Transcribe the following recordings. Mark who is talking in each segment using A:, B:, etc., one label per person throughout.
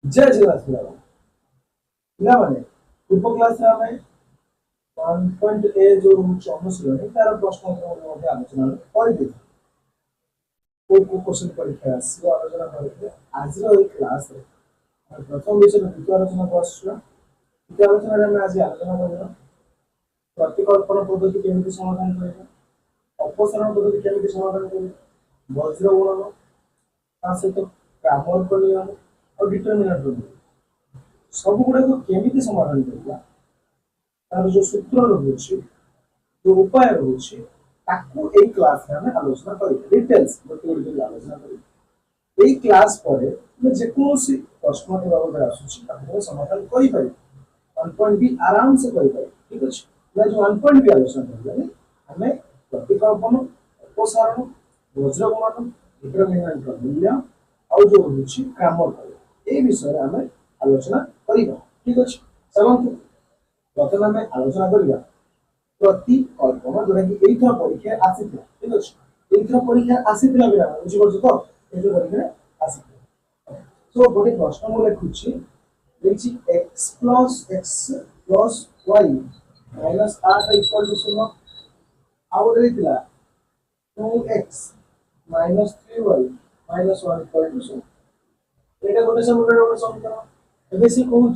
A: जय जगन्नाथ पिलाने पूर्व क्लास आम 1.a जो अनुशीलन तार प्रश्न आलोचना कर क्वेश्चन परीक्षा आलोचना करते आज क्लास प्रथम विषय द्वितीय आलोचना को द्वितीय आलोचना आज आलोचना कर प्रतिकल्पन पद्धति केमी समाधान कर अपसारण पद्धति केमी समाधान कर वज्र गुणन सहित क्रामर का नियम और डिटरमिनेंट सब गुड़ा को केमी समाधान करवा तार जो सूत्र रोचे जो उपाय रोचे क्लास में आलोचना कर डिटेल्स गोटे आलोचना कर क्लास पर जेकोसी प्रश्न के बाबद आसूँ समाधान कर 1 भी आराम से कर ठीक अच्छे जो 1 भी आलोचना कर प्रतिकल्पन अपसारण वज्र गुणन डिटरमिनेंट मूल्य और जो रोचे ग्रामर कर विषय आम आलोचना करवा ठीक अच्छे चलते प्रथम आम आलोचना करवा प्रतिकल्पन जोटा कि यही परीक्षा आसी ठीक अच्छे यही परीक्षा आसी बुझीपार तो ये परीक्षा आसी तो गोटे प्रश्न मुझे लिखुची x plus y minus 8 equal to 0 आउ गोटे 2x minus 3y minus 1 equal to 0 ये गोटे समीकरण एवं सी कहूँ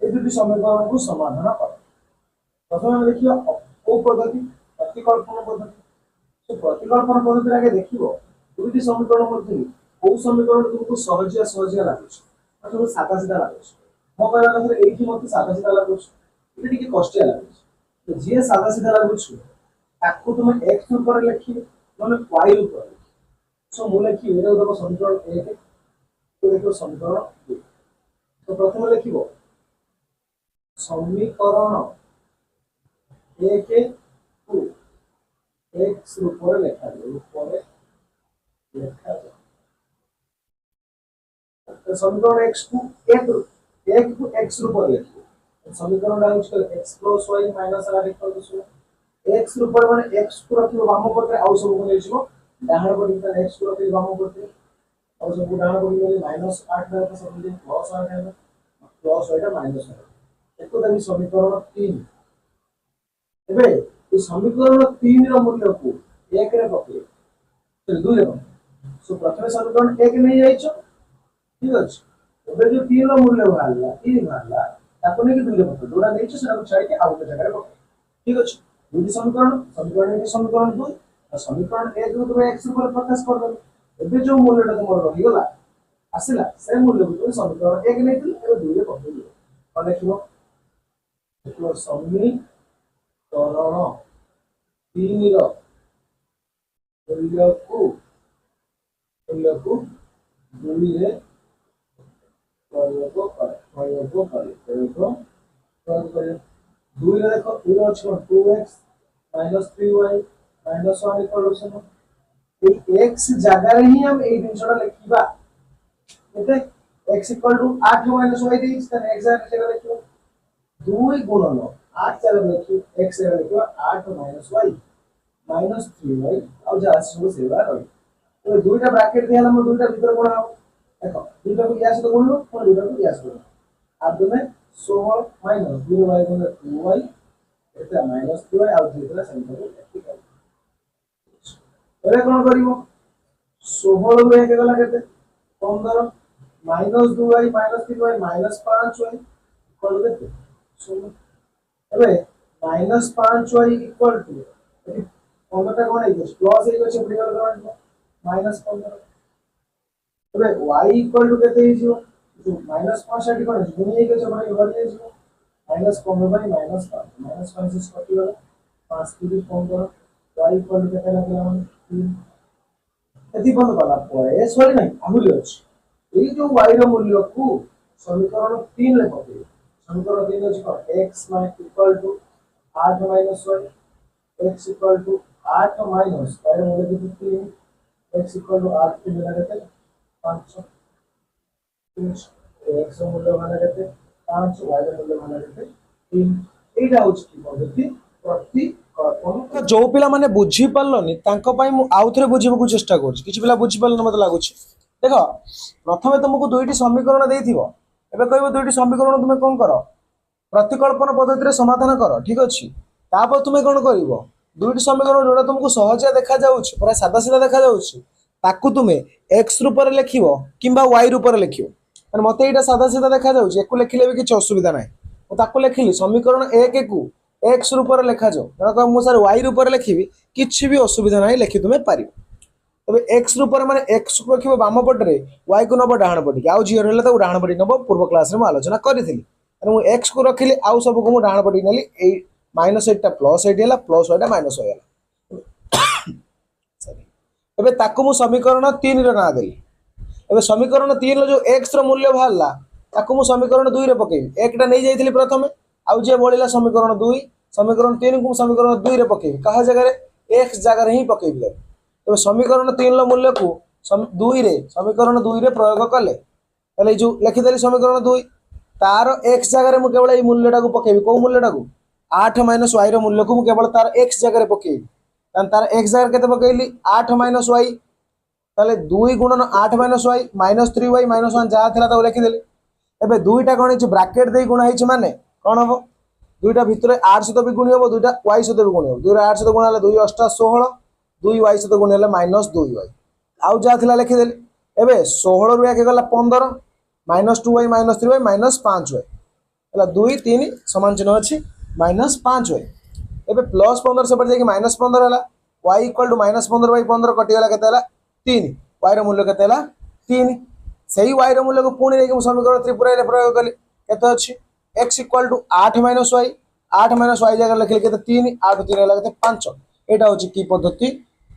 A: ये दुटी समीकरण को समाधान कर प्रथम आम देखिए कौ पद्धति प्रतिकल्पन पद्धति तो प्रतिकल्पन पद्धति आगे देख दुईटी समीकरण मध्य कौ समीकरण तुमको सहजिया सहजिया लगुच सब सादा सीधा लगुच मो कहना कथा ये मत सादा सीधा लगुच ये कष्टिया लगुच जी सादा सीधा लगुच तुम एक्स रूप लिखी ना वाई रूप सो मुझे लिखी देख समीकरण 1 तो देखो समीकरण 2 तो प्रथम लिख समीकरण 1 को एक्स रूप लिखा समीकरण एक्स को एक्स रूप लिखे समीकरण x plus y minus 8 equal to 0 x रूप माने एक्स को रखिबो वाम पटे आउ सब को लेजिबो डाहाण पटे एक्स को रखिबो वाम पटे आउ सब को डाहाण पटे माइनस 8 दार सब दिन प्लस 8 है प्लस एटा माइनस 8 एको दाबी समीकरण 3 एबे ई समीकरण 3 रो मूल्य को 1 रे पके तो 2 रे सो प्रथम समीकरण 1 नहीं जाइछो ठीक अच्छे एबे जो 3 रो मूल्य बाहरला 3 बाहरला ताको ने कि 2 रे पके जोडा देइछो सेटा को छाडी के आउ जगह रे पके ठीक अच्छे दुटी समीकरण समीकरण 2 और समीकरण 1 को तुम x ऊपर प्रकाश कर दो एबे जो मूल्यटा तुम रही गला आसिला से मूल्य को तुम समीकरण 1 नै थिल एबे 2 रे पके दियो कोन लिखिबो देखो समीकरण 3 रो मूल्य को 2 रे प्रयोग करे 2 रे देखो 2 अछि 2x minus 3y minus 1 equal to 0 ए x जगह रे ही हम ए दिनसटा लिखिबा एते x equal to 8 minus y दे इस तरह x जगह लिखिबो 2 गुणन 8 जगह लिखिबो x जगह लिखिबो 8 माइनस y माइनस 3y और जा सब सेवा रही तो दुईटा ब्रैकेट दिया हम दुईटा भीतर गुणा हो देखो दुईटा को या से तो गुणो और दुईटा को या से गुणो अब में 16 माइनस 0y गुणा 2y एटा माइनस 2y और जेतरा समीकरण लिखिबो एबे कोन करिवो 16 रो एक गला केते 15 minus 2y minus 3y minus 5y equal केते 16 एबे माइनस 5y इक्वल टू 15 टा कोन आइछ प्लस आइछ से प्रियल करन माइनस 15 एबे y इक्वल टू केते हिजो जो माइनस 5 आटी कोन गुणी आइछ भाई घर आइछ माइनस 15 बाय माइनस 5 माइनस 5 से कटि गला 5 की 15 y इक्वल टू केते लागला हम 3 यदि बंद वाला परे सॉरी नहीं आहुली अछि ए जो y रो मूल्य को समीकरण 3 ले पके समीकरण 3 अछि को x equal to 8 minus y x equal to 8 minus y रो मूल्य कितने 3 x इक्वल टू 8 के मिला देते 5 x रो मूल्य माने देते 5 y रो मूल्य माने देते 3 एटा होछि की पद्धति प्रति जो पिला माने बुझी पारलनी तांको पई मु आउ थरे बुझिबो चेष्टा करछि किछि पिला बुझी पारल मते लागुछि देखो प्रथमे तुमको दुईटी समीकरण देथिबो एबे कहबो दुईटी समीकरण तुम कौन कर प्रतिकल्पन पद्धति समाधान कर ठीक अच्छे तापर तुम कौन कर दुईटी समीकरण जोड़ा तुमको सहजिया देखा जाउछि पूरा सादा सीधा देखा जाउछि ताकू तुम एक्स रूप में लिख कि वाई रूप में लिख मत यहाँ सादा सीधा देखा जाउछि एकु लिखिले भी किसी असुविधा ना ताकू लिखिली समीकरण एक को एक्स रूप में लिखा जाऊ जन मुझे वाई रूप में लिखी किसी भी असुविधा ना लिखि तुम पार तबे एक्स रूप में एक्स को रखिबो बाम पटे वाई को नब डाहाण पटे आउ जीरो हेले ताको डाहाण पटे नब पूर्व क्लास रे आलोचना करी मु एक्स को रखिली आउ सब को मु डाहाण पटे नेली ए माइनस एटा प्लस एट है प्लस वाईटा माइनस होगा एबे ताको मु समीकरण 3 रो ना देली एबे समीकरण 3 रो जो एक्स रो मूल्य बाहरला ताको मु समीकरण 2 रे पकेबी एकटा नै जाइथिली प्रथमे आउ जे बळिला समीकरण 2 समीकरण 3 को समीकरण 2 रे पकेबी कहा जगह रे एक्स जगह रे ही पकेबी एबे समीकरण 3 रो मूल्य को 2 रे समीकरण 2 रे प्रयोग कले तले जो लिखिदेली समीकरण 2 तार एक्स जगह रे मु केवल ए मूल्यटा को पकेबी को मूल्यटा को 8 माइनस वाई रो मूल्य को मु केवल तार एक्स जगह रे पकेबी तार एक्स जगह केते पकेइली 8 माइनस वाई ताले 2 गुणन 8 minus y minus 3 y minus 1 जहाँ थिला ताको लिखिदेली एबे दुईटा कोन हिच ब्रैकेट दे गुणा हिच माने कोन हबो दुईटा भितरे 8 सहित भी गुणी हबो दुईटा वाई सहित भी गुणी हबो दुईटा 8 सहित गुणा हले 2 8 16 2 वाई सहित गुणी हले माइनस 2 वाई आउ जहाँ थिला लिखिदेली एबे 16 रु के गला 15 minus 2 y minus 3 y minus 5 y हला 2 3 समान चिन्ह अछि माइनस 5 वाई एबे प्लस 15 से पड़ जाके माइनस 15 हला y equal to minus 15 by 15 कटि गला केते हला 3 y रो मूल्य केते हला 3 सही y रो मूल्य को पुणी लेके समीकरण त्रिपुरा रे प्रयोग कली केते अछि x equal to 8 minus y 8 minus y जगह लिखले केते 3 8 3 हला केते 5 एटा होछि की पद्धति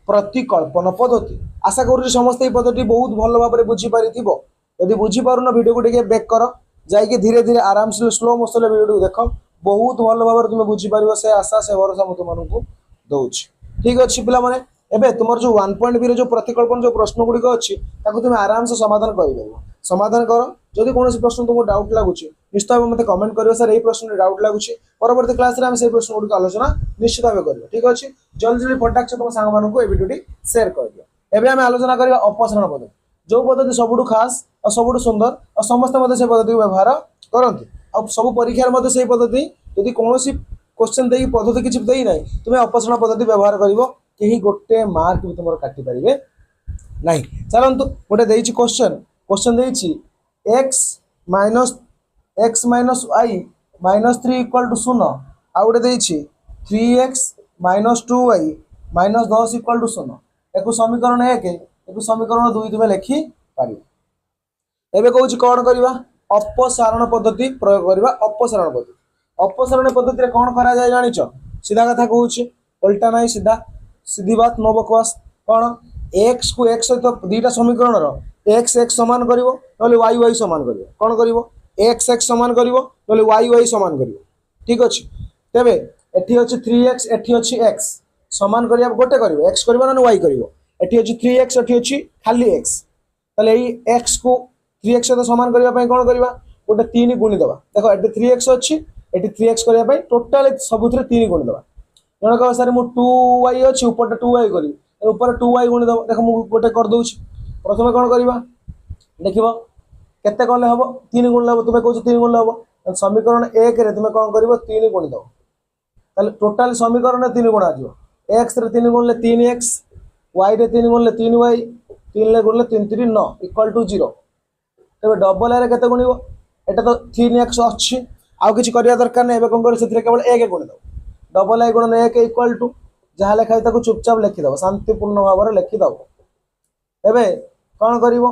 A: प्रतिकल्पन पद्धति आशा करू समस्त ई पद्धति बहुत भलो भाबरे रे बुझी पारिथिबो यदि बुझी पारुना वीडियो को टिके बैक कर जाई धीरे धीरे आराम से स्लो मोशन वीडियो को देखो बहुत भलो भाबरे तुम बुझी पारिबो से आशा से भरोसा मु तुमनको दउछि ठीक अछि पिला माने एबे तुमर जो 1.b रे जो प्रतिकल्पन जो प्रश्न गुडी को अछि ताको तुम आराम से समाधान करि देबो समाधान करो जदि कोनोसी प्रश्न तुमको डाउट लागुछि निश्चित भाबे मते कमेंट करियो सर एई प्रश्न रे डाउट लागुछि परवर्ती क्लास रे हम से प्रश्न गुडी को आलोचना निश्चित भाबे करबो ठीक अछि जल्दी जल्दी फटाक से तुम सांग मानको ए वीडियोटी शेयर कर दियो एबे हम आलोचना करिया अपसरण पद्धति जो पद्धति सबुठु खास और सबुठु सुंदर और समस्त मते से पद्धति व्यवहार करंती अब सब परीक्षा रे मते से पद्धति यदि कोनोसी क्वेश्चन देई पद्धति किछि देई नै तुमे अपसरण पद्धति व्यवहार करिवो केही गोटे मार्क भी तुमर काटी परिबे नहीं चलंतु गोटे देइछि क्वेश्चन देइछि x minus y minus 3 equal to 0 आ गोटे देइछि 3x minus 2y minus 10 equal to 0 एको समीकरण 1 एको समीकरण 2 तुमे लिखि पारिबो एबे कहूछि कोन करबा अपसारण पद्धति प्रयोग करबा अपसारण पद्धति रे कोन करा जाय जानिचो सीधा कथा कहूछि उल्टा नहीं सीधा सीधी बात नो बकवास कौन x को x सहित दुईटा समीकरण रो x x समान करिवो नले y y समान करिवो कोन करिवो x x समान करिवो नले y y समान करिवो ठीक अछि तबे एठी अछि 3x एठी अछि x समान करिया गोटे करिवो x करिवो न y करिवो एठी अछि 3x एठी अछि खाली x तले एई x को 3x सहित समान करिया पय कोन करिवा गोटे 3 गुणी दबा देखो एठी 3x अछि एठी 3x करिया पय टोटल सबुथरे 3 गुणी दबा जण कह सर मु 2y अछि ऊपर 2y करी ऊपर 2y गुणी दबा देखो मु गोटे कर दोछि प्रथमे कोन करिवा देखिबो केते कोन हबो 3 गुण हबो तुमे कहू 3 गुण हबो समीकरण 1 रे तुमे कोन करिवो 3 गुणी दबो ताले टोटल समीकरण 3 गुण आजिवो x रे 3 गुण ले 3x y रे 3 गुण ले 3y 3 ले गुण ले 3 3 9 इक्वल टू 0 तबे डबल रे केते गुणिवो एटा तो 3x अछि आउ किछि करिया दरकार नै एबे कोन करि सेथरे केवल 1 गुण दबो डबल आई गुणन 1 इक्वल टू जहाँ लिखा है ताको चुपचाप लिखिदेव शांतिपूर्ण भाव में लिखिदेव एबे कौन करिवो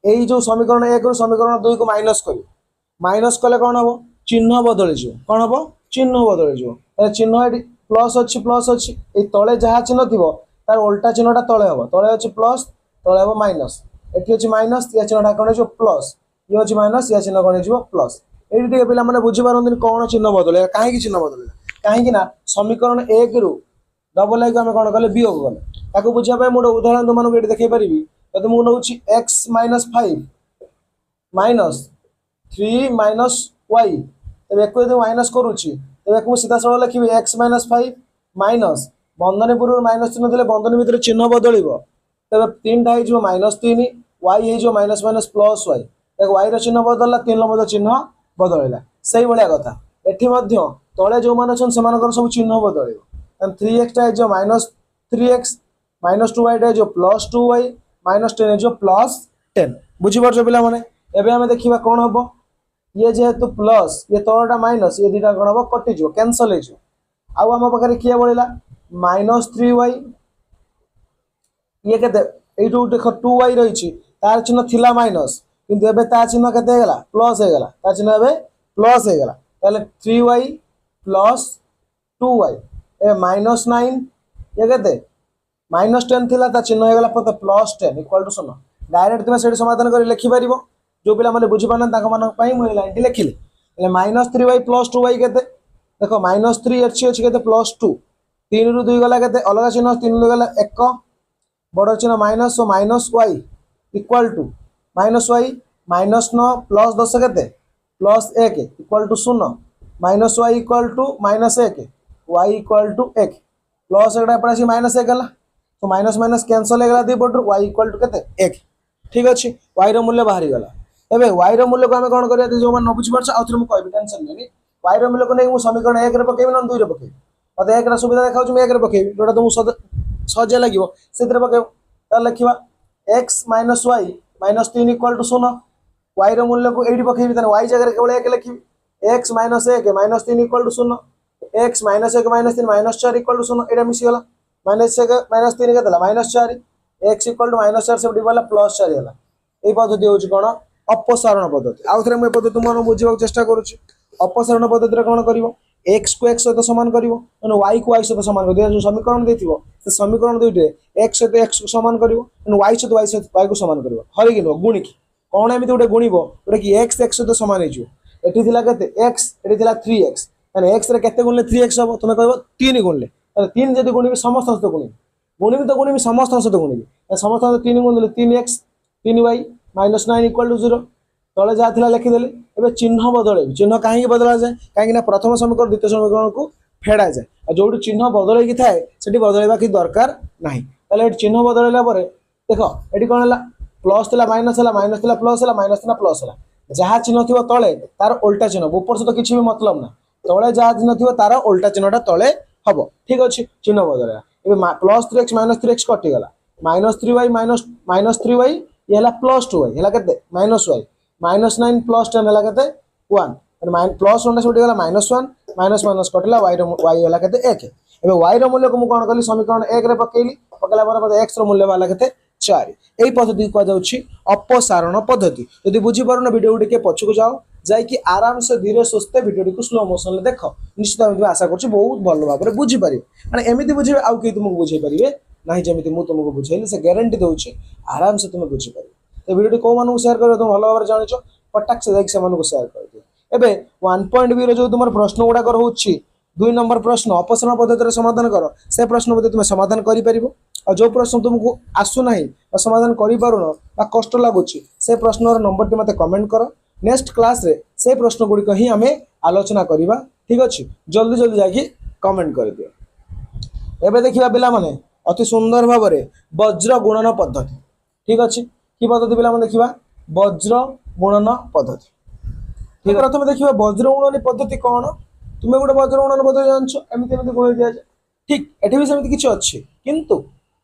A: एई जो समीकरण 1 रु समीकरण 2 को माइनस कले कौन हम चिन्ह बदल जो कौन हम चिन्ह बदल जो चिन्ह ये प्लस अच्छी ये तले जहाँ चिन्ह थी तार उल्टा चिन्हटा तले हम तले अच्छी प्लस तले हम माइनस एटी अच्छी माइनस या चिन्हटा कौन हो प्लस ये अच्छी माइनस या चिन्ह कौन हो प्लस ये पे बुझी पारती कौन चिन्ह बदल कहीं चिन्ह बदल कहीं समीकरण 1 रु डबल आई को आम कौन कले वियोग कले ताको बुझापी मुझे उदाहरण तुमको ये देखी पारि जब मुझे नौ x minus 5 minus 3 minus y तब एक माइनस करुच्ची तब एक सीधा सरल लिखी एक्स माइनस 5 माइनस बंधनी पूर्व माइनस चिन्ह थे बंधनी भितर चिन्ह बदल तब 3टा हो माइनस 3 वाई हो माइनस माइनस प्लस वाई देखो y रो चिन्ह बदलला 3 रो चिन्ह बदलला सही भलिया कथा एठी मध्य तळे जो मान छन समानकर सब चिन्ह बदलिबो एंड 3x टा जो -3x -2y टा जो +2y -10 जो +10 बुझी परछो पिला माने एबे हमें देखिबा कोन हबो ये जेहेतु प्लस ये तळटा माइनस ये दिटा कोन हबो कटि जो कैंसिल हे जो आउ हम पाखरे किया बोलिला -3y ये केते एटू देखो 2y रहिछि तार चिन्ह थिला माइनस किंतु एबे ता चिन्ह केते हे गेला प्लस हे गेला ता चिन्ह एबे प्लस हे गेला ताले 3y प्लस 2y ए -9 ये केते -10 थिला ता चिन्ह हे गेला पते +10 इक्वल टू 0 डायरेक्ट तुम सेठी समाधान कर लिखि परिबो जो पिला माने बुझि पाना ताका मान पई म लाइन टी लिखिले એટલે -3y + 2y केते देखो -3 अछि केते +2 3 रु 2 गला केते अलगा चिन्ह 3 रु गला 1 बड़ चिन्ह माइनस सो -y इक्वल टू -y -9 + 10 केते +1 equal to 0 -y equal to -1 y equal to 1 plus एटा पड़ासी -1 गला तो माइनस माइनस कैंसिल हो गला दी पटु y इक्वल टू केते 1 ठीक अछि y रो मूल्य बाहरी गला एबे y रो मूल्य को हम कोन करिया जो मन न बुझि परछ आउथरे म कहबी टेंशन नै y रो मूल्य को नै मु समीकरण 1 रे पकेबी न 2 रे पकेबी मते 1 रा सुविधा देखाउ छु म 1 रे पकेबी जोटा तुम सहज लागिवो सेतरे पकेब त लिखिबा x - y -3 equal to 0 y रो मूल्य को एडी पकेबी त y जगह रे केवल 1 लिखिबी x - 1 -3 equal to 0 x - 1 -3 -4 equal to 0 एडा मिसी गला -1 -3 के दला -4 x इक्वल टू -4 से वाला +4 होला ए पद्धति होची कोन अपसारण पद्धति आउथरे म पद्धति तुम बुझिबा चेष्टा करूची अपसारण पद्धति रे कोन करिवो x को x सहित समान करिवो और y को y सहित समान करिवो जो समीकरण देथिवो से समीकरण दुइटे x सहित x को समान करिवो और y सहित y को समान करिवो हरि कि गुणी की कोन एमिति उडे गुणीबो उडे कि x x सहित समान हे जो एठी थिला केते x एठी थिला 3x माने x रे केते गुणले 3x हबो तुमे कहबो 3 गुणले ताले 3 जदी गुणीबी समस्त सहित गुणीबी तो गुणीबी समस्त सहित गुणीबी समस्त 3 गुणले 3x 3y -9 इक्वल टू 0 तले जा थिला लिखि देले एबे चिन्ह बदले चिन्ह काहे बदला जाय काहे ना प्रथम समीकरण द्वितीय समीकरण को फेडा जाय आ जोडी चिन्ह बदले कि थाए सेठी बदलेबा कि दरकार नाही ताले एठी चिन्ह बदलेला परे देखो एठी कोन हला प्लस थिला माइनस हला माइनस थिला प्लस हला माइनस थिला प्लस हला जहा चिन्ह थिबो तळे तार उल्टा चिन्ह ऊपर से तो किछि भी मतलब ना तळे जहा चिन्ह थिबो तार उल्टा चिन्हटा तळे हबो ठीक अछि चिन्ह बदलेला एबे +3x -3x कटि गला -3y -3y ये हला +2y हला केते -y -9 +10 हला केते 1 और +1 से उठी गला -1 माइनस माइनस कटला y हला केते 1 एबे y रो मूल्य को मु कोन करली समीकरण 1 रे पकेली पकेला पर x रो मूल्य वाला केते 4 एई पद्धति को जाउछि अपसारण पद्धति यदि बुझी परन वीडियो के पछको जाओ जाय कि आराम से धीरे सुस्ते वीडियो को स्लो मोशन ले देखो निश्चित हम आशा करछि बहुत भलो भाबरे बुझी पारि माने एमिति बुझी आउ के तुमको बुझै परिबे नाही जेमिति मु तुमको बुझैली से गारंटी दोछि आराम से तुम बुझी पारि तो वीडियो को मानु शेयर कर तुम भलो भाबरे जानिछो पटक से जाय से मानु को शेयर कर दियो एबे 1.b रो जो तुमर प्रश्न गुडा कर होछि 2 नंबर प्रश्न अपसारण पद्धति रे समाधान करो से प्रश्न मध्ये तुम समाधान करि परिबो और जो प्रश्न तुमको आसु नाही और समाधान करि पारुनो बा कष्ट लागुछि से प्रश्न रो नंबर टी मते कमेंट करो नेक्स्ट क्लास रे से प्रश्न गुडी को ही हमें आलोचना करिबा ठीक अछि जल्दी जल्दी जाकी कमेंट कर दियो एबे देखिबा पिला माने अति सुंदर भाबरे वज्र गुणन पद्धति ठीक अछि की पद्धति पिला माने देखिबा वज्र गुणन पद्धति ठीक प्रथम देखिबा वज्र गुणन पद्धति कोन तुमे गुडे वज्र गुणन पद्धति जानछो एमिति एमिति गुण दिया जाय ठीक एठी भी समिति किछ अछि किंतु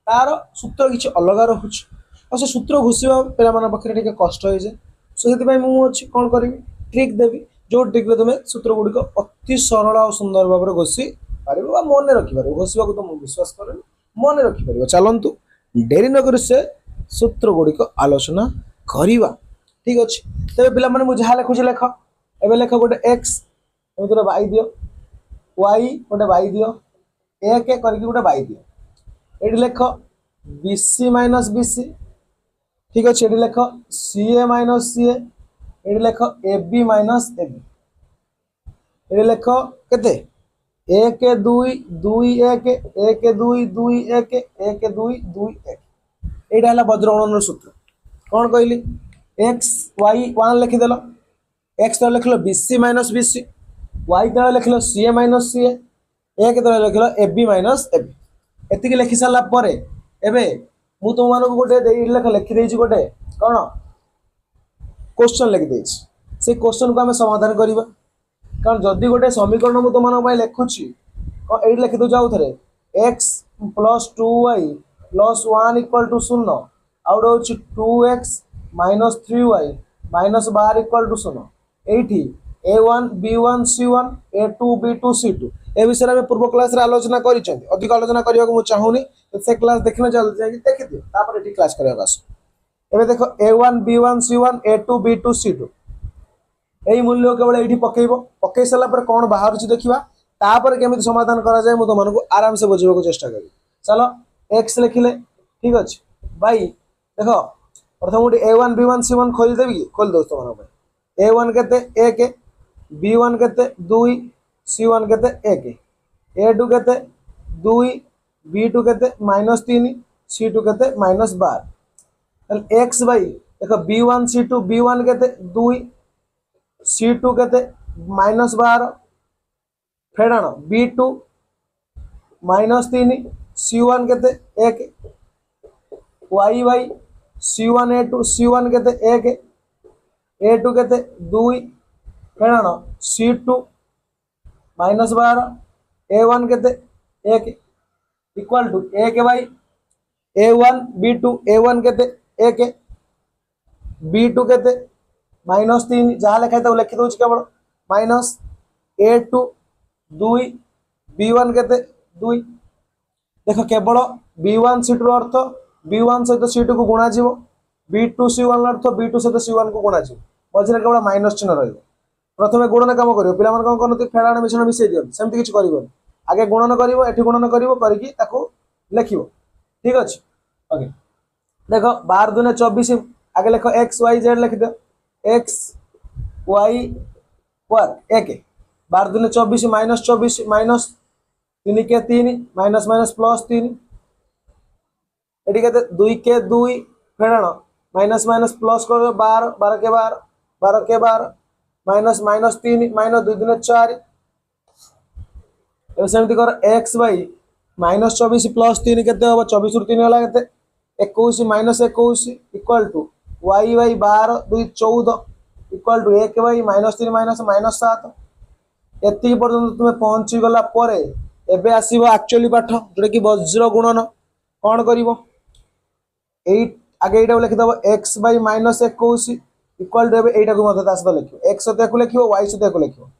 A: तार सूत्र किछ अलग रहउछ और से सूत्र घुसिबा पिला माने पखरे ठीक कष्ट होय जे सो सेति भाई मु अछि कोन करिवि ट्रिक देबी जो ट्रिक रे तुमे सूत्र गुडी को अति सरल और सुंदर भाबरे घोषि पारिबो बा मन रखि पारिबो घोषिबा को तुम विश्वास करबो मन रखि पारिबो चलंतु डेरी न करि से सूत्र गुडी को आलोचना करिवा ठीक अछि तबे पिला माने मु जहा लेखु लेख एबे लेख गोटे x एबे y दियो y गोटे y दियो एक एक करके गोटे y दियो एडी लेख bc bc ठीक अछि एडी लेख ca ca एडी लेख ab ab एडी लेख केते 1 2 2 1 1 2 2 1 1 2 2 1 एडा हला वज्रगुणन सूत्र कोन कहली x y 1 लिखि देलो x तो लिखलो bc bc y तो लिखलो ca ca एक तो लिखलो ab ab एतिके लिखि साला परे एबे मु तुम मानको गोटे देई लेख लिखि देइछि गोटे कोन क्वेश्चन लिखि देछि से क्वेश्चन को आम समाधान करवा कारण जदि गोटे समीकरण मुझे तुम लिखुची ये लिखि दूँ आउ थे x plus 2y plus 1 equal to 0 आउ गोटे 2x minus 3y minus 12 equal to 0 ये a1 b1 c1 a2 b2 c2 ए विषय में पूर्व क्लास आलोचना कर अधिक आलोचना करने को चाहूनी से क्लास देखना चलते देखी दियो ये क्लास करने आस एवं देख a1 b1 c1 a2 b2 c2 यही मूल्य केवल ये पकई सारापर कौन बाहर देखा तापर केमी समाधान कराए मुझे तुमको आराम से बुझे चेष्टा करी चलो एक्स लिखिले ठीक अच्छे भाई देख प्रथम गोटे a1 b1 c1 खोलीदेवी कि खोल दो तुम a1 केते 1 b1 केते 2 c1 केते 1 a2 केते 2 b2 केते -3 c2 केते -12 एक्स भाई देख b1 c2 b1 केते 2 c2 केते -12 फेड़ाण b2 -3 c1 केते 1 y भाई c1 c1 केते 1 a2 केते 2 फेड़ाण c2 -12 a1 केते 1 इक्वल टू 1 भाई a1 b2 a1 केते 1 b2 केते -3 जहाँ लिखा है लिखि दूँ केवल माइनस a2 2 b1 केते 2 देख केवल b1 c2 अर्थ b1 सहित c2 को गुणा जीव b2 c1 अर्थ b2 सहित c1 को गुणा जीव मझे केवल माइनस चिन्ह रही प्रथम गुणन कम कर पे कौन करते फेड़ाण मिश्रण मिसई दिखाते सेमती किसी कर आगे गुणन कर गुणन कर लिख ठीक अच्छे ओके देख 12 दूने 24 आगे लिख एक्स वाई जेड लिख दो एक्स वाई वर 1 12 दूने 24 माइनस 3 के 3 माइनस माइनस प्लस 3 ये 2 के 2 फेड़ाण माइनस माइनस प्लस कर 12 12 के 12 12 के 12 माइनस माइनस 3 माइनस 2 दूने 4 सेमती कर एक्स बाई -24 प्लस 3 के 24 रु 3 गला के 21 minus 21 equal to y by 12 2 14 equal to 1 by -3 minus -7 एति पर्यंत तुम्हें पहुंची गला परे एबे आसीबो एक्चुअली पाठ जोटा कि वज्र गुणन कौन करिवो आगे ये लिखि दबो x बाई -21 इक्वल टू एटा को मत सहित लिखो x सहित को लिखो y सहित को लिखो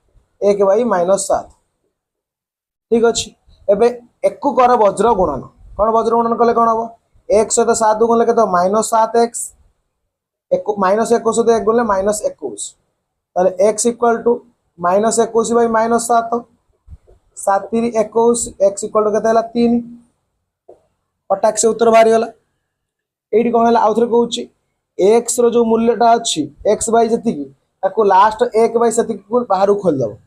A: 1 बाई -7 ठीक अच्छे एबे एक कर वज्र गुणन कौन वज्र गुणन कले कौन हम x सहित 7 गुणले के -7x -21 सहित 1 गुणले -21 ताले x equal to -21 by -7 7 3 21 x equal to केते हला 3 पटाक से उत्तर बाहरी गला एडी कोन हला आउथरे कहूची x रो जो मूल्यटा अछि x बाई जति की ताको लास्ट 1 बाई सति को बाहर खोल दबो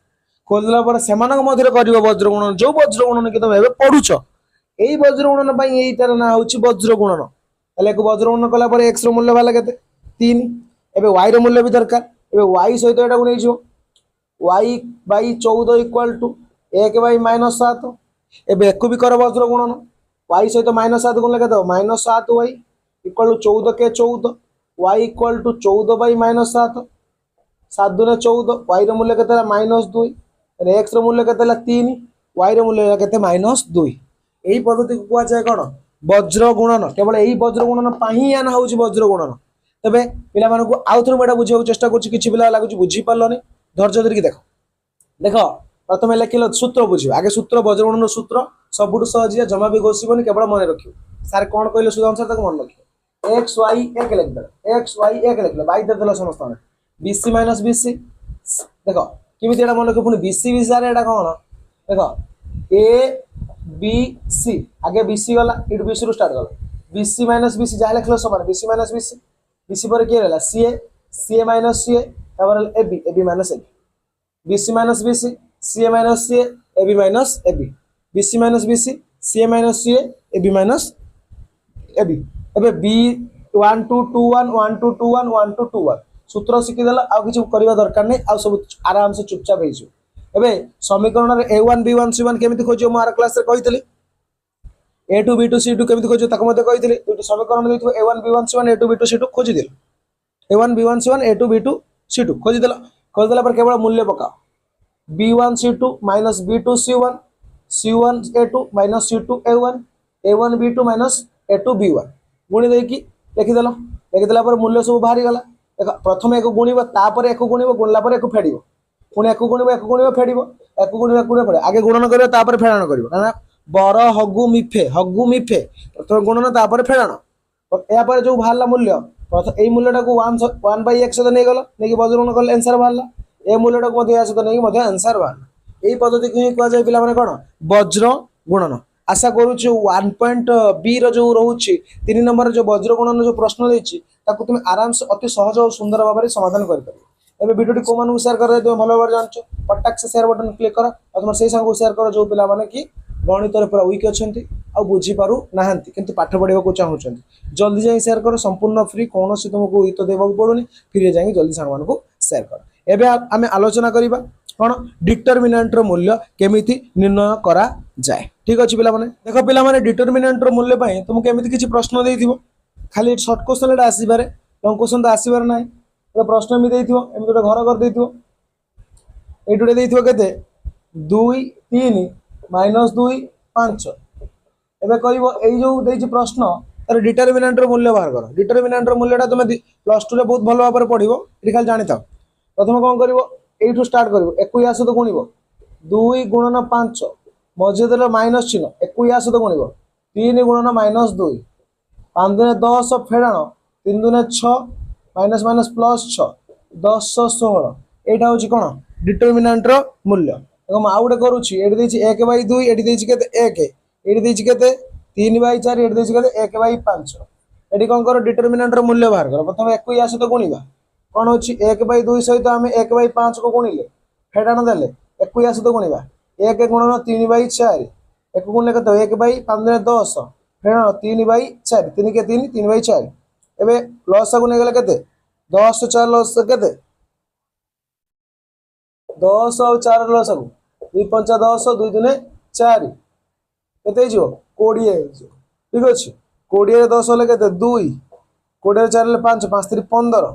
A: खोलला पर सेमानक मध्यरे करिवो वज्र गुणन जो वज्र गुणन कि तुम एबे पढुछ एई वज्र गुणन पई एईटार ना होची वज्र गुणन तले को वज्र गुणन कला पर x रो मूल्य वाला केते 3 एबे y रो मूल्य भी दरकार एबे y सहित एटा को नै जो y by 14 equal to 1 by -7 एबे एको भी कर वज्र गुणन y सहित -7 गुणले केते -7y इक्वल टू 14 के 14 y इक्वल टू 14 बाई -7 7 दूने 14 y रो मूल्य केते -2 एक्स मूल्य के 3 y मूल्य के -2 यही पद्धति को कह जाए कौन वज्र गुणन केवल यही वज्र गुणन ही आना हूँ वज्र गुणन तेरे पिला आउ थे मुझे बुझे चेष्टा कर पिला लगुच बुझी पार्लनि धैर्य धरिकी देख देख प्रथम लिखिल सूत्र बुझ आगे सूत्र वज्र गुणन सूत्र सबुठ सहजिया जमा भी घोषिबनी केवल मन रख सार कौन कहले सुधा अनुसार तक मन रख एक्स वाई 1 लिखिद एक्स वाई 1 लिखिल वाई देदेल समस्त बीसी माइनस बीसी देख किमिति एटा मन रख पुणी बीसी बीसी एटा कौन देख ए बी सी आगे बीसी गला इट बीसी रु स्टार्ट गला बीसी माइनस बीसी जहाँ लिखल समान बीसी माइनस बीसी बीसी पर किए रहला सीए सीए माइनस सीए तापर AB AB minus AB BC minus BC CA minus CA AB minus AB BC minus BC CA minus CA AB minus AB एबे B 1 2 2 1 1 2 2 1 1 2 2 1 सूत्र शिखिदेला आ किसी करबा दरकार नहीं आ सब आराम से चुपचाप हो एबे समीकरण रे a1 b1 c1 केमिति खोजियो मार क्लास रे कहितली a2 b2 c2 केमिति खोजियो ताको मते कहितली दुटी समीकरण देथिबो a1 b1 c1 a2 b2 c2 खोजि दिल A1 B1 C1 A2 B2 C2 खोजिदेला पर केवल मूल्य पकाओ B1 C2 minus B2 C1 C1 A2 minus C2 A1 A1 B2 minus A2 B1 गुणी देकी लिखिदेला पर मूल्य सब बाहरी गला देख प्रथम एक गुणिब तापर एक गुणिब गुणला पर एक फेडिबो पुणी एक गुणिब फेडिबो एक गुणिब आगे गुणन करियो तापर फेडाण करियो काना बर हगु मिफे प्रथम गुणन तापर फेडाण या पर जो बाहरला मूल्य प्रथम ए मूल्यटा को 1/x सहित नहीं गला नहीं बजगुण कले आंसर बाहरला ए मूल्यटा को मध्य सहित नहीं मध्य आंसर बाहरला एई पद्धति को कह जाय पिला माने कोन वज्र गुणन आशा करूछु 1 बी रो जो रहउछि 3 नंबर जो वज्र गुणन जो प्रश्न देछि ताकू तुम आराम से अति सहज और सुंदर भाव में समाधान कर पारिबो एबे वीडियो को मानु शेयर कर तुम भलो भाव जानछो पटाक से शेयर बटन क्लिक कर और तुम से संग शेयर कर जो पिला माने कि गणित रे पूरा वीक अछंती आ बुझी पारु नाहंती किंतु पाठ पढिबा को चाहउछंती जल्दी जाई शेयर कर संपूर्ण फ्री कोनोसी तुमको हित देबा पड़ुनी फ्री जाई जल्दी संग मान को शेयर कर एबे आमे आलोचना करिबा कोन डिटरमिनेंट रो मूल्य केमिति निर्णय करा जाए ठीक अछि पिला माने देखो पिला माने डिटरमिनेंट रो मूल्य पई तुमको केमिति किछि प्रश्न देइथिबो खाली शॉर्ट क्वेश्चन एटा आसीबारे लॉन्ग क्वेश्चन तो आसीबार नाही तो प्रश्न मी देइथिबो एमि तो घर कर देइथिबो एटुडे देइथिबो केते 2 3 -2 5 एबे कहइबो एई जो देइछि प्रश्न तार डिटरमिनेंट रो मूल्य बाहर कर डिटरमिनेंट रो मूल्यटा तुम प्लस 2 रे बहुत भलो भाबरे पढिबो एठी खाली जानि थाओ प्रथम कोन करिवो एठू स्टार्ट करिवो 21 सहित गुणिबो 2 गुणन 5 मझे देले माइनस चिन्ह 21 सहित गुणिबो 3 गुणन -2 5 दुने 10 फेडाण 3 दुने 6 माइनस माइनस प्लस 6 10 16 एटा होची कोन डिटरमिनेंट रो मूल्य देखो आ गुटे करूची एठी देछि 1/2 एठी देछि केते 1 एठी देछि केते 3/4 एठी देछि केते 1/5 एठी कोन करो डिटरमिनेंट रो मूल्य बाहर करो प्रथम 21 सहित गुणिबा कोन होची 1/2 सहित आमे 1/5 को गुणिले फेडाण देले 21 सहित गुणिबा 1 गुणन 3/4 1 गुणले केते 1/5 दुने 10 फेडाण 3/4 3 के 3 3/4 एबे प्लस को नै गेले केते 10 4 लस केते 10 और 4 लस को 2 5 10 2 दुने 4 केते जो 20 ठीक अछि 20 रे 10 ले केते 2 20 रे 4 ले 5 5 3 15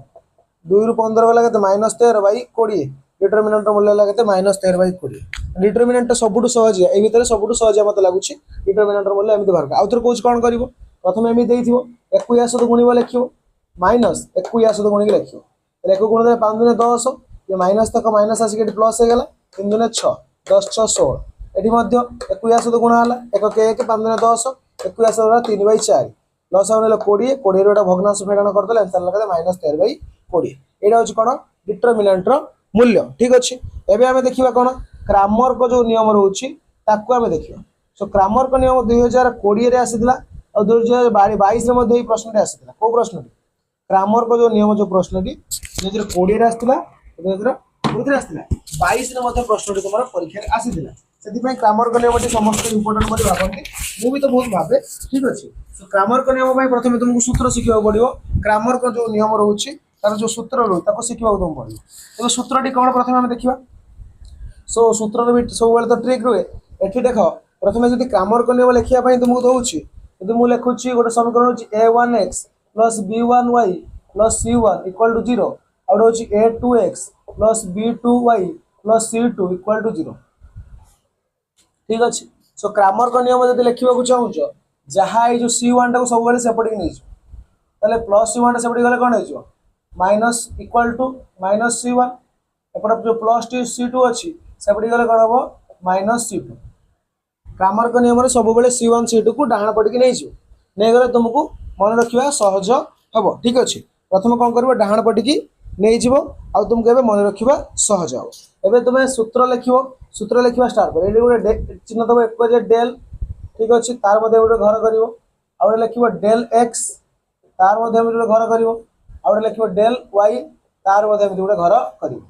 A: 2 रु 15 वाला केते -13/20 डिटरमिनेंट मूल्य ला केते -13/20 डिटरमिनेंट सबुटु सहज ए भीतर सबुटु सहज मते लागुची डिटरमिनेंट मूल्य एमिति बाहर आउथर कोच कोन करिवो प्रथम एमि देइथिवो 21 सहित गुणिबो लेखिवो माइनस 21 सहित गुणिक लेखिवो एक गुण दे 5 दुने 10 ये माइनस तक माइनस आसी के प्लस हो गेला 3 दुने 6 10 6 16 एठी मध्य 21 सहित गुण हला 1 के 1 5 दुने 10 21 सहित 3/4 लस होनेला 20 20 रोटा भग्नांश फेडाण करदेले आंसर लगा -13/20 एटा होची कोन डिटरमिनेंट रो मूल्य ठीक अछि एबे हमें देखिबा कोन क्रामर को जो नियम रहउची ताकू हमें देखिबा सो क्रामर को नियम 2020 रे आसीतला और 2022 रे मध्ये प्रश्न रे आसीतला को प्रश्न क्रामर को जो नियम जो प्रश्न 2020 रे आसीतला 2020 रे आसीतला 22 रे मध्ये प्रश्न तुम्हारा परीक्षा रे आसीतला सेति पय क्रामर को नियम समस्त इंपोर्टेंट मध्ये भाबंती मु भी तो बहुत भाबे ठीक अछि सो क्रामर को नियम पय प्रथमे तुमको सूत्र सिखिबा पड़िबो क्रामर को जो नियम रहउची तार जो सूत्र रहउ ताको सिखिबा तुम पड़िबो तो सूत्रटी कोन प्रथमे हम देखिबा सो सूत्र रे सब बेले तो ट्रिक रुए एठी देखो प्रथमे जदि क्रामर को नियम लेखिया पय तुमको दउची यदि मु लेखुची गोटे समीकरण होची a1x + b1y + c1 = 0 और होची a2x + b2y + c2 = 0 ठीक अछि सो क्रामर को नियम जदि लेखिबा को चाहूचो जहा ए जो c1 टा को सब बेले सेपटी नै ताले प्लस c1 टा सेपटी गले कोन हेजो minus equal to minus c1 एपड जो प्लस c2 अछि सेपटी गले कोन हबो माइनस c2 क्रामर को नियम रे सब बेले c1 c2 को डाहण पडी नै जो नै गले तुमको मन रखिबा सहज हबो ठीक अछि प्रथम कोन करबो डाहण पडी की नै जिवो आ तुमको एबे मन रखिबा सहज हबो एबे तुमे सूत्र लेखिबा स्टार्ट कर एडी गोटे चिन्ह दबो एक जे डेल ठीक अछि तार मध्ये गोटे घर करिवो आ गोटे लेखिबो डेल x तार मध्ये गोटे घर करिवो आ गोटे लेखिबो डेल y तार मध्ये गोटे घर करिवो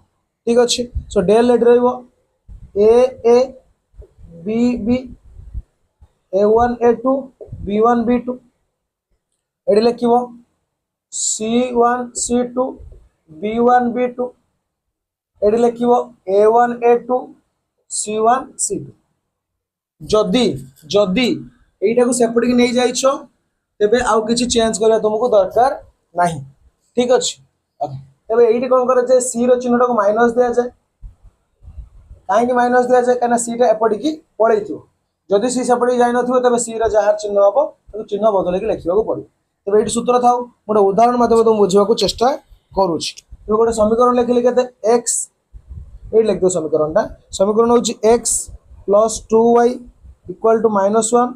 A: ठीक अछि सो डेल एडी रहइबो a b b a1 a2 b1 b2 एडी लेखिबो c1 c2 b1 b2 एडी लेखिबो a1 a2 c1 c2 जदी जदी एटा को सेपट की नै जाइछो तेबे आउ किछि चेंज करिया तुमको दरकार नाही ठीक अछि ओके तबे एठी कोन करे जे सी रो चिन्हटा को माइनस दिया जाए काहे माइनस दिया जाए कना सी टा एपडी की पळै थियो जदि सी सेपडी जाय नथिबो तबे सी रो जहार चिन्ह हबो तो चिन्ह बदले के लिखिबा को पड़ो तबे एठी सूत्र थाउ मोर उदाहरण माध्यम तुम बुझिबा को चेष्टा करूछि तो गोटे समीकरण लिखिले केते x एठी लिख दो समीकरण होछि x plus 2y equal to -1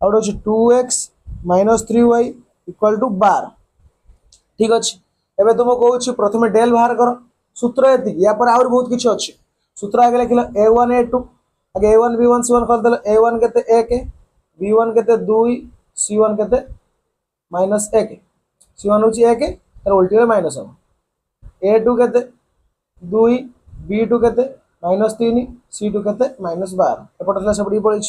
A: out होछि 2x minus 3y equal to 12 ठीक अछि एबे तुम कहूछि प्रथमे डेल बाहर कर सूत्र एति या पर और बहुत किछ अछि सूत्र आगे लिखिला a1 a2 आगे a1 b1 c1 कर देला a1 केते 1 b1 केते 2 c1 केते -1 c1 होछि 1 तर उल्टी में -1 a2 केते 2 b2 केते -3 c2 केते -12 एपटला सबडी पळिछ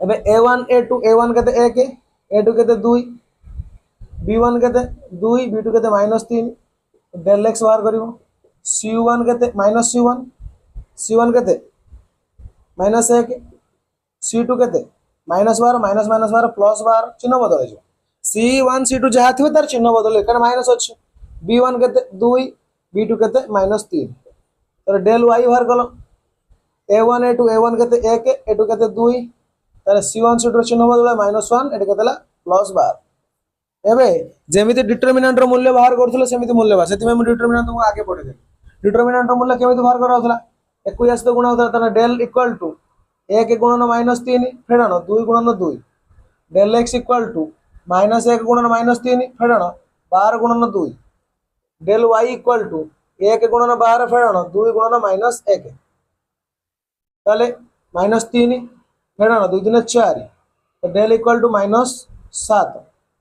A: एबे a1 a1 केते 1 a2 केते 2 b1 केते 2 b2 केते -3 डेल x बाहर करिवो c1 केते -c1 c1 केते -1 c2 केते -12 -12 +12 चिन्ह बदल जो c1 c2 जहा थिबे तार चिन्ह बदल कारण माइनस अछि b1 केते 2 b2 केते -3 तर डेल y बाहर कलो a1 a2 a1 केते 1 a2 केते 2 तर c1 c2 चिन्ह बदल -1 एटे केतेला +12 एबे जेमिति डिटरमिनेंट रो मूल्य बाहर करथले सेमिति मूल्य बा सेति में डिटरमिनेंट तुमको आगे पढे दे डिटरमिनेंट रो मूल्य केमिति बाहर करा होतला 21 तो गुणा होतला तने डेल इक्वल टू 1 गुणन -3 फेडन 2 गुणन 2 डेल x इक्वल टू -1 गुणन -3 फेडन 12 गुणन 2 डेल y इक्वल टू 1 गुणन 12 फेडन 2 गुणन -1 ताले -3 फेडन 2 दिन 4 तो डेल इक्वल टू -7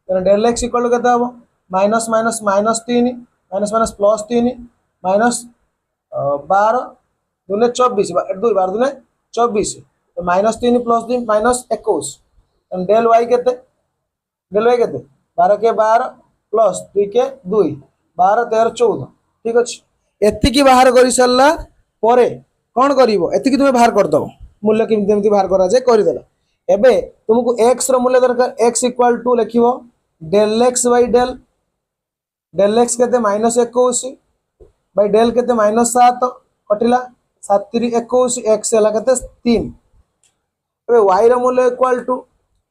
A: तो डेल x इक्वल केते हबो minus minus -3 minus minus +3 minus 12 दुने 24 2 12 दुने 24 तो -3 +3 -21 तो डेल y केते 12 के 12 प्लस 2 के 2 12 13 14 ठीक अछि एति की बाहर करि सल्ला परे कोन करिवो एति की तुमे बाहर कर दो मूल्य केमति बाहर करा जाय करि देला एबे तुमको x रो मूल्य दरकार x इक्वल टू लिखिवो del x by del x केते -21 बाय डेल केते -7 कटिला 7 3 21 x हला केते 3 एबे y रो मूल्य equal to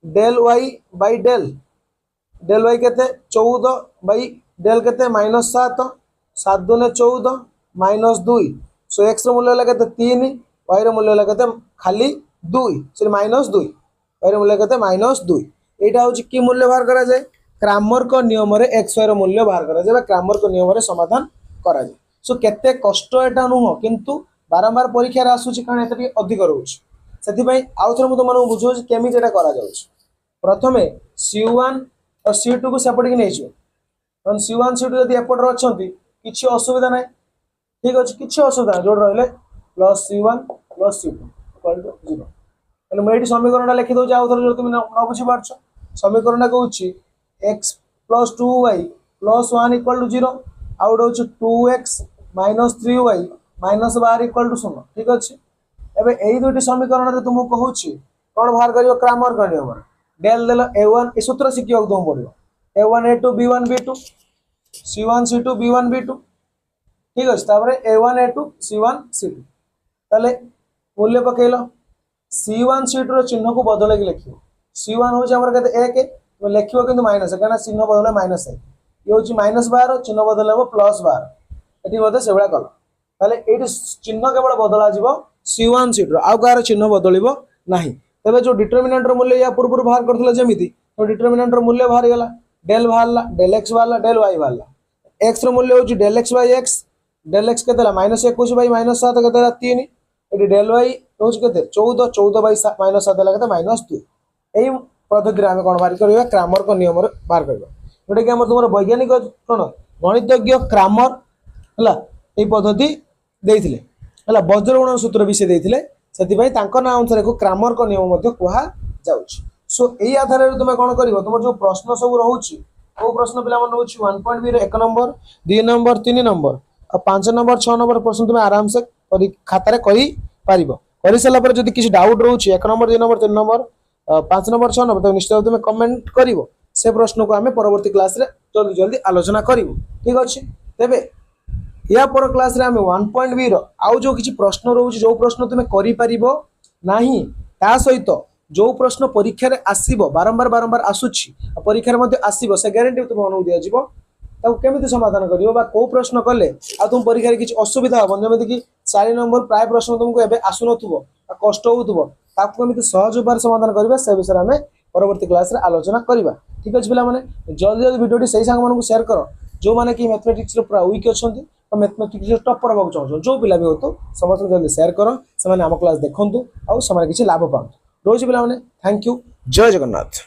A: del y by del y केते 14 बाय डेल केते -7 7 दुने 14 -2 सो x रो मूल्य हला केते 3 y रो मूल्य हला केते खाली 2 सॉरी -2 y रो मूल्य केते -2 एटा होची की मूल्य बाहर करा जाय क्रैमर को नियम रे x y रो मूल्य बाहर करा जाय क्रैमर को नियम रे समाधान करा जाय सो केते कष्ट एटा नु किंतु बारंबार परीक्षा रे आसुची कारण एटा की अधिक रहउची सेति पई आउथर मु तमन बुझो केमि जेटा करा जाउची प्रथमे c1 और c2 को सेपट के नेइछो on c1 c2 यदि एपट रो अछंती किछि असुविधा नै ठीक अछि किछि असुविधा जोड रहले +c1 +c2 इक्वल टू 0 એટલે मैं एटी समीकरणटा लिखि दउ जाउ थर जो तुम न बुझी पारछ समीकरणटा कहउची x plus 2y plus 1 equal to 0 out होची 2x minus 3y minus 12 equal to 0 ठीक अछि एबे एई दुटी समीकरण रे तुमको कहउची कोन बाहर करियो क्रैमर का नियम डेल देला a1 ए सूत्र सिकियो तुम पड़ियो a1 a2 b1 b2 c1 c2 b1 b2 ठीक अछि ताबरे a1 a2 c1 c2 तले मूल्य पकेलो c1 c2 रो चिन्ह को बदले के लिखियो c1 हो जे हमर कते 1 तो लिखियो किंतु माइनस कारण चिन्ह बदले माइनस है ये होची -12 चिन्ह बदले हो +12 एठी बदे सेबळा कल ताले एठी चिन्ह केवल बदला जीवो c1 c2 आउ कार चिन्ह बदलिबो नाही तबे जो डिटरमिनेंट रो मूल्य या पूर्व बाहर करथले जेमिति तो डिटरमिनेंट रो मूल्य बाहर गेला डेल बाहरला डेल x बाहरला डेल y बाहरला x रो मूल्य होची del x by x del x केतेला -21 बाय -7 केतेला 3 एठी डेल y होची केते 14 14 बाय -7 ला केते -2 एई पद्धति रे हम कोन बाहर करबा क्रैमर को नियम रे बाहर करबा जोटा कि हम तुमर वैज्ञानिक कोन गणितज्ञ क्रैमर हला एई पद्धति देइथिले हला वज्रगुणन सूत्र विषय देइथिले सेति भाई तांको ना अनुसार को क्रैमर को नियम मध्ये कुहा जाउची सो एई आधार रे तुमे कोन करबो तुमर जो प्रश्न सब रहउची ओ प्रश्न पिला मन होची 1.b रे 1 नंबर 2 नंबर 3 नंबर और 5 नंबर 6 नंबर प्रश्न तुमे आराम से खाता रे करी पारिबो करि सला पर जदी किछि डाउट रहउची 1 number 2 number 3 number 5 number 6 number तो निश्चित तुम कमेंट करिवो से प्रश्न को आम परवर्ती क्लास रे जल्दी जल्दी आलोचना करूँ। ठीक अच्छे तेरे या पर क्लास रे आम 1.b आउ जो किसी प्रश्न रोचे जो प्रश्न तुम्हें करी ता सहित जो प्रश्न परीक्षा रे आसीबो बारंबार बारंबार आसुची परीक्षा रे मध्ये आसीबो से ग्यारंटी तुम अनु दिया जीवो ताको केमिति समाधान करियो बा को प्रश्न कले आ तुम परीक्षा रे किछि असुविधा हो जेमिति कि 4 नंबर प्राय प्रश्न तुमको एबे आसु नथुबो कष्ट होउथुबो ताको केमिति सहज उपाय समाधान करबा से विषय में परवर्ती क्लास रे आलोचना करबा। ठीक अछि पिला माने जल्दी जल्दी वीडियो सही सांग मानकु शेयर करो जो माने कि मैथमेटिक्स रे पूरा वीक अछंती और मैथमेटिक्स रे टॉपर होबा चाहछो जो पिला भी होतो समस्त जल्दी शेयर करो से माने हम क्लास देखंतु और समय किछि लाभ पाउ रोज पिला माने थैंक यू जय जगन्नाथ।